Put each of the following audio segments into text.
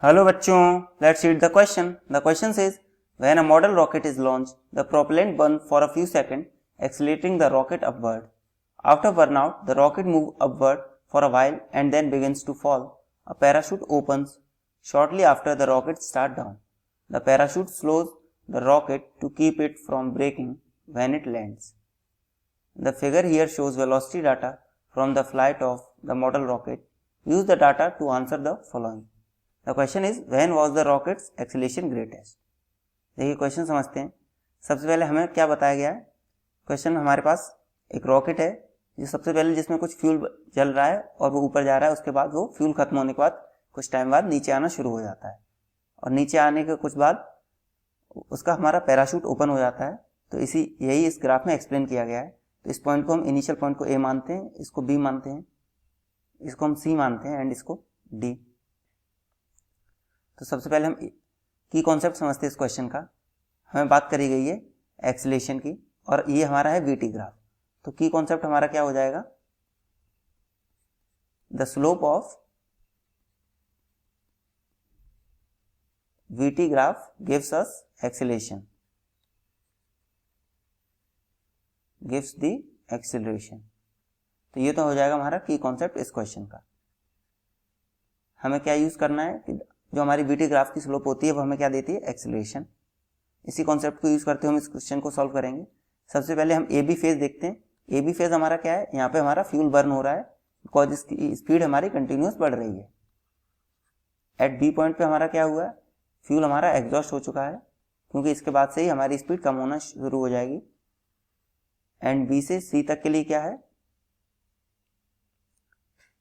Hello बच्चों, let's read the question. The question says, when a model rocket is launched, the propellant burns for a few seconds, accelerating the rocket upward. After burnout, the rocket moves upward for a while and then begins to fall. A parachute opens shortly after the rocket starts down. The parachute slows the rocket to keep it from breaking when it lands. The figure here shows velocity data from the flight of the model rocket. Use the data to answer the following. The question is, when was the rocket's acceleration greatest? देखिए question समझते हैं। सबसे पहले हमें क्या बताया गया है। क्वेश्चन हमारे पास एक रॉकेट है जो सबसे पहले जिसमें कुछ फ्यूल जल रहा है और वो ऊपर जा रहा है। उसके बाद वो फ्यूल खत्म होने के बाद कुछ टाइम बाद नीचे आना शुरू हो जाता है और नीचे आने के कुछ बाद उसका हमारा पैराशूट ओपन हो जाता है। तो यही इस ग्राफ में एक्सप्लेन किया गया है। तो इस पॉइंट को हम इनिशियल पॉइंट को ए मानते हैं, इसको बी मानते हैं, इसको हम सी मानते हैं एंड इसको डी। तो सबसे पहले हम की कॉन्सेप्ट समझते हैं इस क्वेश्चन का। हमें बात करी गई है एक्सीलरेशन की और ये हमारा है वीटी ग्राफ। तो की कॉन्सेप्ट हमारा क्या हो जाएगा, the slope of VT graph gives us acceleration, gives the acceleration. तो ये तो हो जाएगा हमारा की कॉन्सेप्ट इस क्वेश्चन का। हमें क्या यूज करना है कि जो हमारी वीटी ग्राफ की स्लोप होती है वो हमें क्या देती है, एक्सीलरेशन। इसी कॉन्सेप्ट को यूज करते हुए हम इस क्वेश्चन को सॉल्व करेंगे। सबसे पहले हम ए बी फेज देखते हैं। ए बी फेज हमारा क्या है, यहाँ पे हमारा फ्यूल बर्न हो रहा है बिकॉज इसकी स्पीड हमारी कंटिन्यूस बढ़ रही है। एट बी पॉइंट पे हमारा क्या हुआ है, फ्यूल हमारा एग्जॉस्ट हो चुका है क्योंकि इसके बाद से ही हमारी स्पीड कम होना शुरू हो जाएगी। एंड बी से सी तक के लिए क्या है,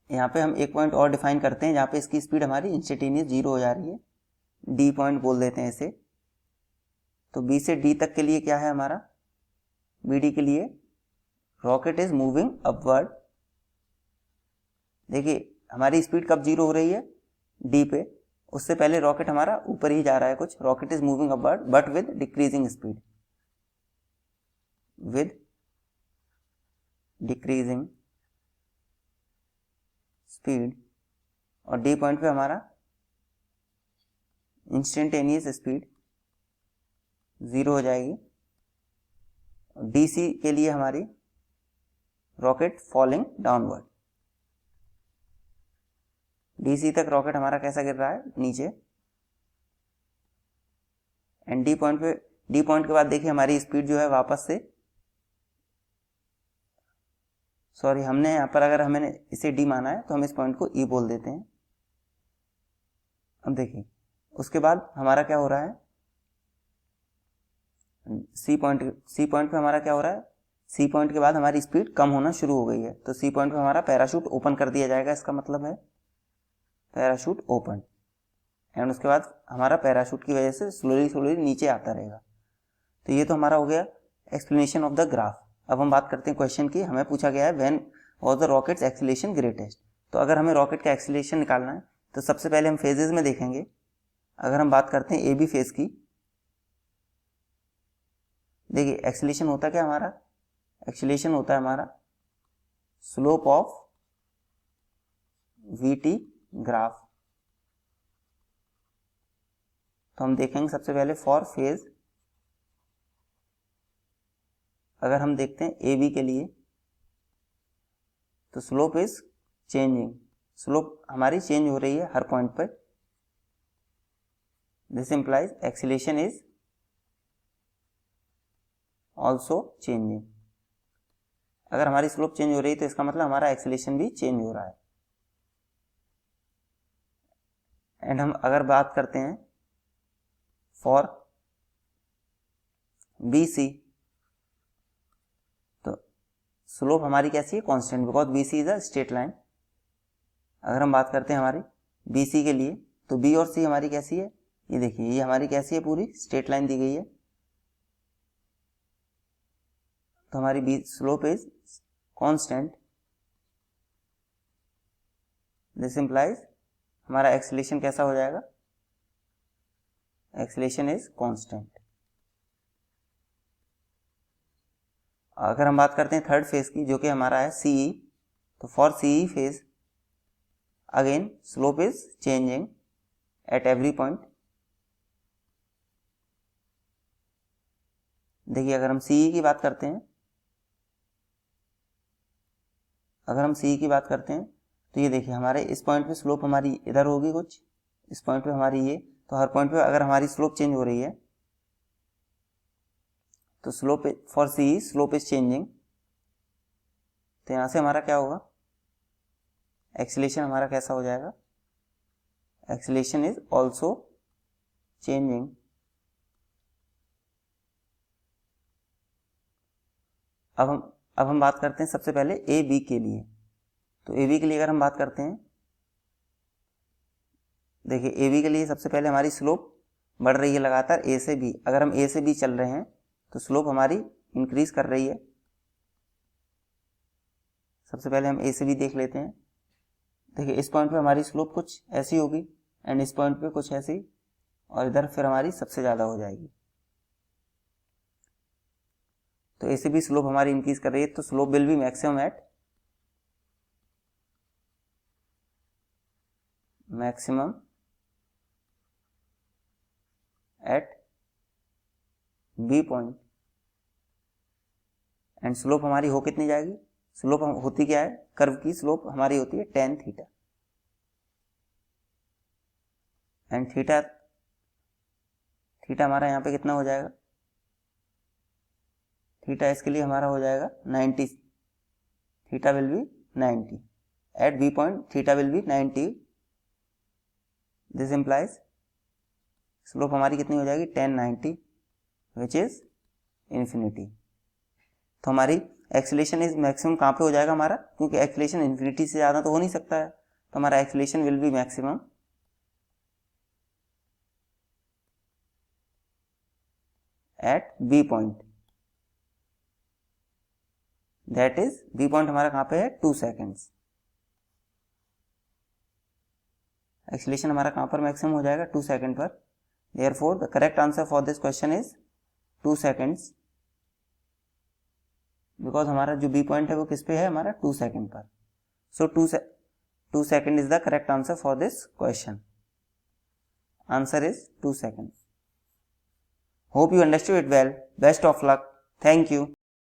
यहाँ पे हम एक पॉइंट और डिफाइन करते हैं जहाँ पे इसकी स्पीड हमारी इंस्टेंटेनियस 0 हो जा रही है, डी पॉइंट बोल देते हैं इसे। तो बी से डी तक के लिए क्या है हमारा, बी डी के लिए रॉकेट इज मूविंग अपवर्ड। देखिए हमारी स्पीड कब 0 हो रही है, डी पे। उससे पहले रॉकेट हमारा ऊपर ही जा रहा है कुछ, rocket is moving upward but with decreasing speed, with decreasing speed. और डी पॉइंट पे हमारा इंस्टेंटेनियस स्पीड 0 हो जाएगी। डी सी के लिए हमारी rocket falling downward, D C तक रॉकेट हमारा कैसा गिर रहा है, नीचे। एंड डी पॉइंट के बाद देखिए हमारी स्पीड जो है वापस से, सॉरी हमने यहाँ पर अगर हमने इसे डी माना है तो हम इस पॉइंट को ई बोल देते हैं। अब देखिए उसके बाद हमारा क्या हो रहा है, सी पॉइंट पे हमारा क्या हो रहा है, सी पॉइंट के बाद हमारी स्पीड कम होना शुरू हो गई है। तो सी पॉइंट पे हमारा पैराशूट ओपन कर दिया जाएगा, इसका मतलब है पैराशूट ओपन। एंड उसके बाद हमारा पैराशूट की वजह से स्लोली नीचे आता रहेगा। तो ये तो हमारा हो गया एक्सप्लेनेशन ऑफ द ग्राफ। अब हम बात करते हैं क्वेश्चन की। हमें पूछा गया है when was the rockets acceleration greatest. तो अगर हमें रॉकेट का एक्सीलरेशन निकालना है तो सबसे पहले हम फेजेस में देखेंगे। अगर हम बात करते हैं ए बी फेज की, देखिए एक्सीलरेशन होता क्या हमारा, एक्सीलरेशन होता है हमारा स्लोप ऑफ वीटी ग्राफ। तो हम देखेंगे सबसे पहले फॉर फेज, अगर हम देखते हैं ए बी के लिए तो स्लोप इज चेंजिंग, स्लोप हमारी चेंज हो रही है हर पॉइंट पर। This implies acceleration is also changing. अगर हमारी स्लोप चेंज हो रही है तो इसका मतलब हमारा एक्सीलरेशन भी चेंज हो रहा है। एंड हम अगर बात करते हैं फॉर बी सी, तो स्लोप हमारी कैसी है, constant, because B C is a straight line. अगर हम बात करते हैं हमारी बी सी के लिए तो बी और सी हमारी कैसी है, ये देखिए ये हमारी कैसी है, पूरी स्ट्रेट लाइन दी गई है। तो हमारी B slope is constant, this implies हमारा एक्सीलरेशन कैसा हो जाएगा, एक्सीलरेशन इज कांस्टेंट। अगर हम बात करते हैं थर्ड फेज की जो कि हमारा है सीई, तो for CE phase again slope is changing at every point. देखिए अगर हम CE की बात करते हैं, तो ये देखिए हमारे इस पॉइंट पे स्लोप हमारी इधर होगी कुछ, इस पॉइंट पे हमारी ये, तो हर पॉइंट पे अगर हमारी स्लोप चेंज हो रही है तो slope for CE slope is changing, तो यहां से हमारा क्या होगा, एक्सीलरेशन हमारा कैसा हो जाएगा, एक्सीलरेशन इज ऑल्सो चेंजिंग। अब हम बात करते हैं सबसे पहले AB के लिए। तो AB के लिए अगर हम बात करते हैं, देखिए AB के लिए सबसे पहले हमारी स्लोप बढ़ रही है लगातार A से B। अगर हम A से B चल रहे हैं तो स्लोप हमारी इंक्रीज कर रही है। सबसे पहले हम A से B देख लेते हैं। देखिए इस पॉइंट पे हमारी स्लोप कुछ ऐसी होगी एंड इस पॉइंट पे कुछ ऐसी, और इधर फिर हमारी सबसे ज़्यादा हो जाएगी। तो A से B स्लोप हमारी इंक्रीज कर रही है, तो slope will be maximum at B point, and slope हमारी हो कितनी जाएगी, स्लोप होती क्या है, कर्व की स्लोप हमारी होती है tan थीटा, एंड थीटा हमारा यहाँ पे कितना हो जाएगा, थीटा इसके लिए हमारा हो जाएगा 90, theta will be 90 at B point, theta will be 90, this implies slope हमारी कितनी हो जाएगी tan 90 विच इज इन्फिनिटी। तो हमारी एक्सीलरेशन इज मैक्सिमम कहाँ पे हो जाएगा हमारा, क्योंकि एक्सीलरेशन इन्फिनिटी से ज़्यादा तो हो नहीं सकता है, तो हमारा acceleration will be maximum at B point, that is B point हमारा कहाँ पे है 2 सेकेंड्स। एक्सीलरेशन हमारा कहाँ पर मैक्सिमम हो जाएगा 2 सेकेंड पर, therefore the correct answer for this question is 2 seconds, because हमारा जो B पॉइंट है वो किस पे है हमारा 2 सेकेंड पर। सो 2 second is the correct answer for this question, answer is 2 seconds. Hope you understood it well. Best of luck. Thank you.